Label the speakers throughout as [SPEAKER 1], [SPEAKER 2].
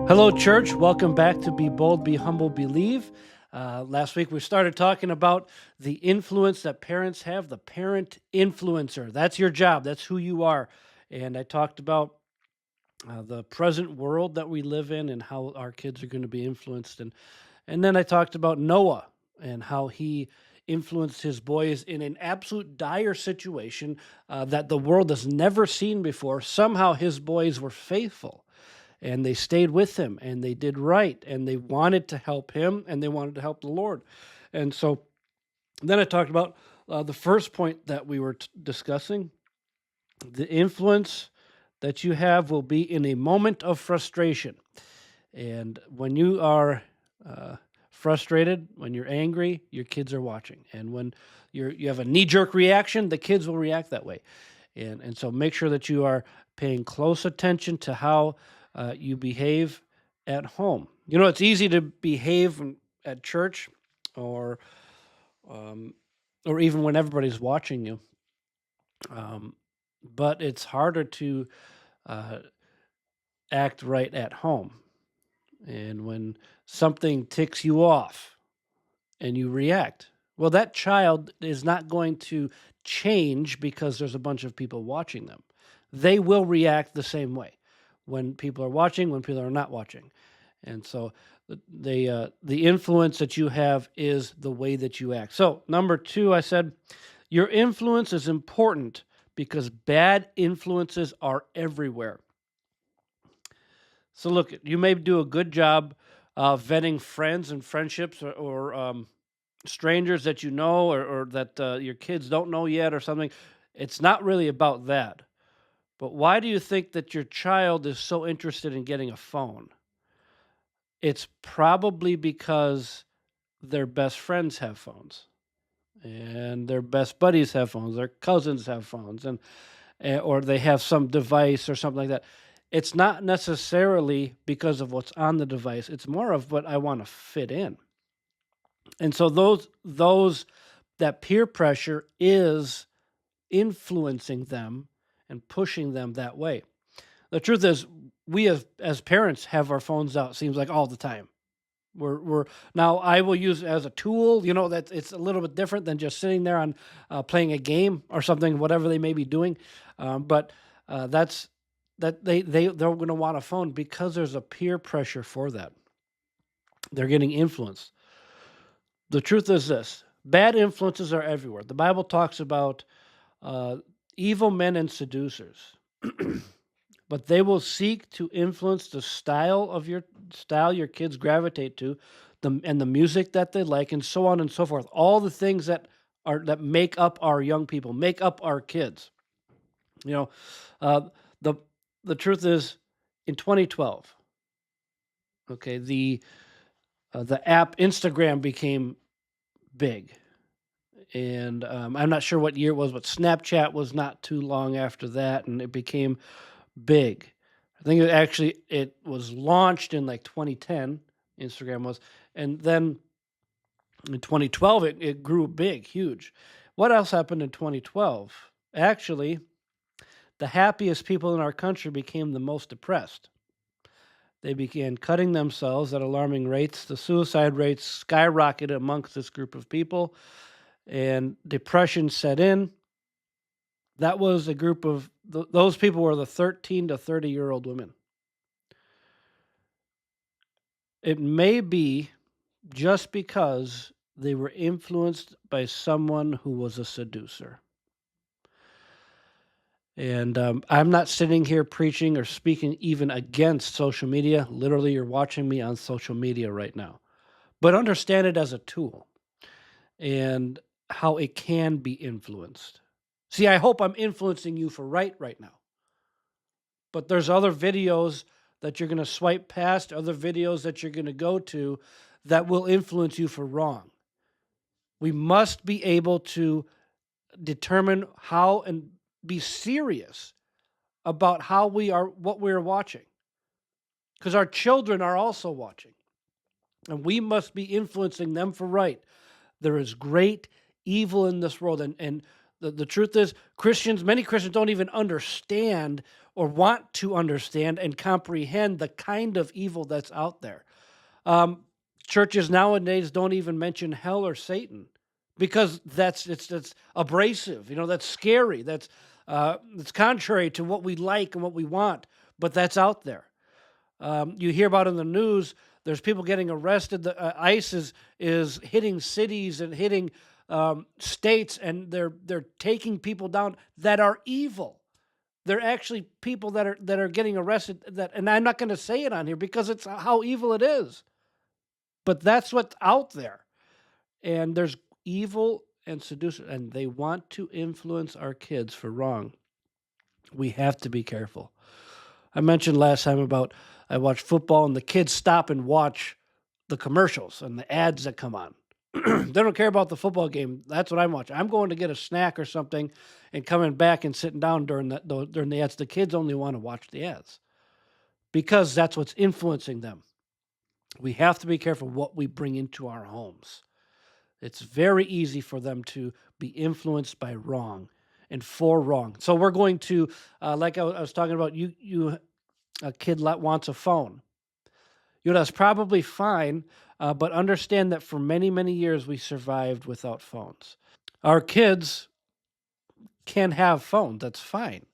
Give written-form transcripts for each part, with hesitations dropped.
[SPEAKER 1] Hello, church. Welcome back to Be Bold, Be Humble, Believe. Last week we started talking about the influence that parents have, the parent influencer. That's your job, that's who you are. And I talked about the present world that we live in and how our kids are going to be influenced. And then I talked about Noah and how he influenced his boys in an absolute dire situation that the world has never seen before. Somehow his boys were faithful and they stayed with him and they did right and they wanted to help him and they wanted to help the Lord. And so then I talked about the first point that we were discussing. The influence that you have will be in a moment of frustration. And when you are frustrated, when you're angry, your kids are watching. And when you have a knee-jerk reaction, the kids will react that way. And so make sure that you are paying close attention to how you behave at home. You know, it's easy to behave at church or even when everybody's watching you. But it's harder to act right at home. And when something ticks you off and you react, well, that child is not going to change because there's a bunch of people watching them. They will react the same way when people are watching, when people are not watching. And so the influence that you have is the way that you act. So number 2, I said, your influence is important because bad influences are everywhere. So look, you may do a good job vetting friends and friendships or strangers that you know or that your kids don't know yet or something. It's not really about that. But why do you think that your child is so interested in getting a phone? It's probably because their best friends have phones and their best buddies have phones, their cousins have phones, and or they have some device or something like that. It's not necessarily because of what's on the device. It's more of what I want to fit in. And so that peer pressure is influencing them and pushing them that way. The truth is, we as parents have our phones out. Seems like all the time. We're now. I will use it as a tool. You know that it's a little bit different than just sitting there on playing a game or something, whatever they may be doing. But that's that they're going to want a phone because there's a peer pressure for that. They're getting influenced. The truth is this: bad influences are everywhere. The Bible talks about evil men and seducers. But they will seek to influence the style your kids gravitate to, and the music that they like, and so on and so forth. All the things that make up our young people, make up our kids. You know, uh, the the truth is, in 2012, okay, the app Instagram became big, and I'm not sure what year it was, but Snapchat was not too long after that, and it became big. I think it was launched in like 2010. Instagram was, and then in 2012 it grew big, huge. What else happened in 2012? Actually, the happiest people in our country became the most depressed. They began cutting themselves at alarming rates. The suicide rates skyrocketed amongst this group of people, and depression set in. That was a group of those people were the 13 to 30-year-old women. It may be just because they were influenced by someone who was a seducer. And I'm not sitting here preaching or speaking even against social media. Literally, you're watching me on social media right now. But understand it as a tool and how it can be influenced. See, I hope I'm influencing you for right now. But there's other videos that you're going to swipe past, other videos that you're going to go to that will influence you for wrong. We must be able to determine how and be serious about what we are watching. Because our children are also watching. And we must be influencing them for right. There is great evil in this world. And The truth is, many Christians don't even understand or want to understand and comprehend the kind of evil that's out there. Um, Churches nowadays don't even mention hell or Satan because that's abrasive. That's scary. It's contrary to what we like and what we want. But that's out there. You hear about in the news. There's people getting arrested. The ICE is hitting cities and hitting states, and they're taking people down that are evil. They're actually people that are getting arrested. And I'm not going to say it on here because it's how evil it is. But that's what's out there, and there's evil and seducer, and they want to influence our kids for wrong. We have to be careful. I mentioned last time about I watch football and the kids stop and watch the commercials and the ads that come on. They don't care about the football game. That's what I'm watching. I'm going to get a snack or something and coming back and sitting down during the ads. The kids only want to watch the ads because that's what's influencing them. We have to be careful what we bring into our homes. It's very easy for them to be influenced by wrong and for wrong. So we're going to, like I was talking about, a kid wants a phone. That's probably fine, but understand that for many, many years we survived without phones. Our kids can have phones, that's fine.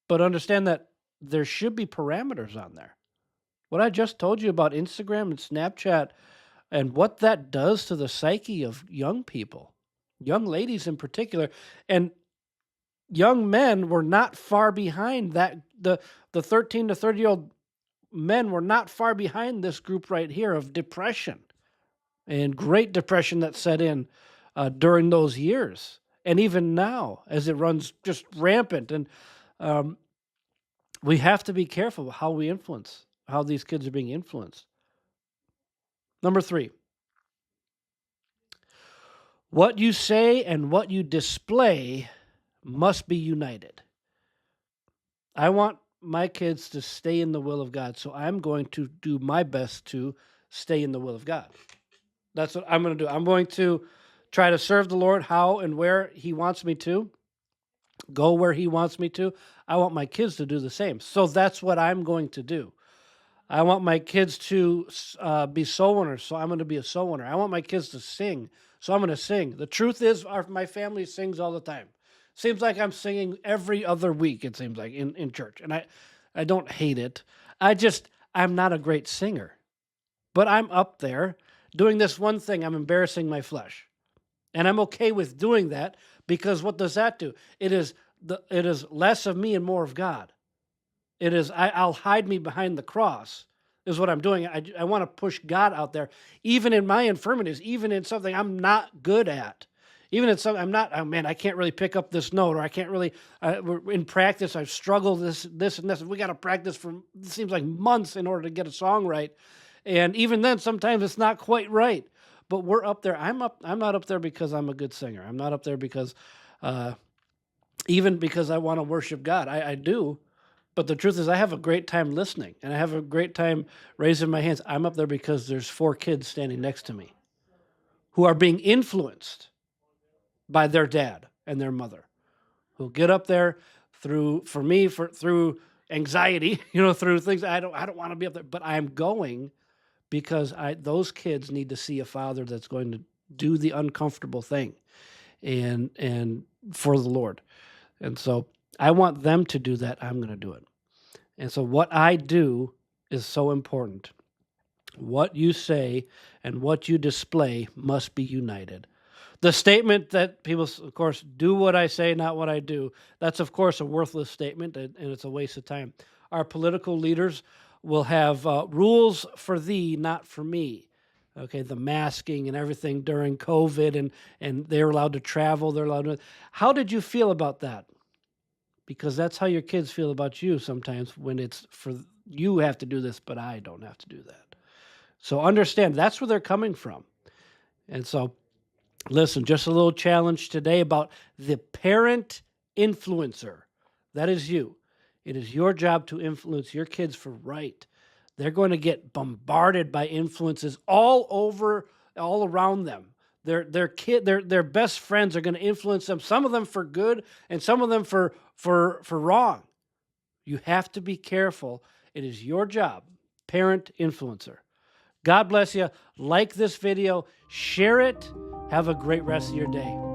[SPEAKER 1] But understand that there should be parameters on there. What I just told you about Instagram and Snapchat and what that does to the psyche of young people, young ladies in particular, and young men were not far behind that. The 13 to 30-year-old men were not far behind this group right here of depression and Great Depression that set in during those years. And even now, as it runs just rampant. And we have to be careful how we influence, how these kids are being influenced. Number 3, what you say and what you display must be united. I want my kids to stay in the will of God, so I'm going to do my best to stay in the will of God. That's what I'm going to do. I'm going to try to serve the Lord how and where He wants me to, go where He wants me to. I want my kids to do the same. So that's what I'm going to do. I want my kids to be soul winners, so I'm going to be a soul winner. I want my kids to sing, so I'm going to sing. The truth is, my family sings all the time. Seems like I'm singing every other week, it seems like, in church. And I don't hate it. I'm not a great singer. But I'm up there doing this one thing. I'm embarrassing my flesh. And I'm okay with doing that because what does that do? It is less of me and more of God. It is, I'll hide me behind the cross is what I'm doing. I want to push God out there, even in my infirmities, even in something I'm not good at. Even in something I'm not, oh man, I can't really pick up this note, or I can't really, in practice, I've struggled this and this. We got to practice for, it seems like months in order to get a song right. And even then, sometimes it's not quite right. But we're up there. I'm not up there because I'm a good singer. I'm not up there because, even because I want to worship God. I do. But the truth is, I have a great time listening, and I have a great time raising my hands. I'm up there because there's 4 kids standing next to me who are being influenced by their dad and their mother, who get up there through anxiety, through things. I don't want to be up there, but I'm going because those kids need to see a father that's going to do the uncomfortable thing and for the Lord. And so I want them to do that. I'm going to do it. And so what I do is so important. What you say and what you display must be united. The statement that people, of course, do what I say, not what I do, that's, of course, a worthless statement, and it's a waste of time. Our political leaders will have rules for thee, not for me. Okay, the masking and everything during COVID, and they're allowed to travel. They're allowed to. How did you feel about that? Because that's how your kids feel about you sometimes when it's for you have to do this, but I don't have to do that. So understand that's where they're coming from. And so listen, just a little challenge today about the parent influencer. That is you. It is your job to influence your kids for right. They're going to get bombarded by influences all around them. Their best friends are going to influence them. Some of them for good, and some of them for wrong. You have to be careful. It is your job, parent influencer. God bless you. Like this video, share it. Have a great rest of your day.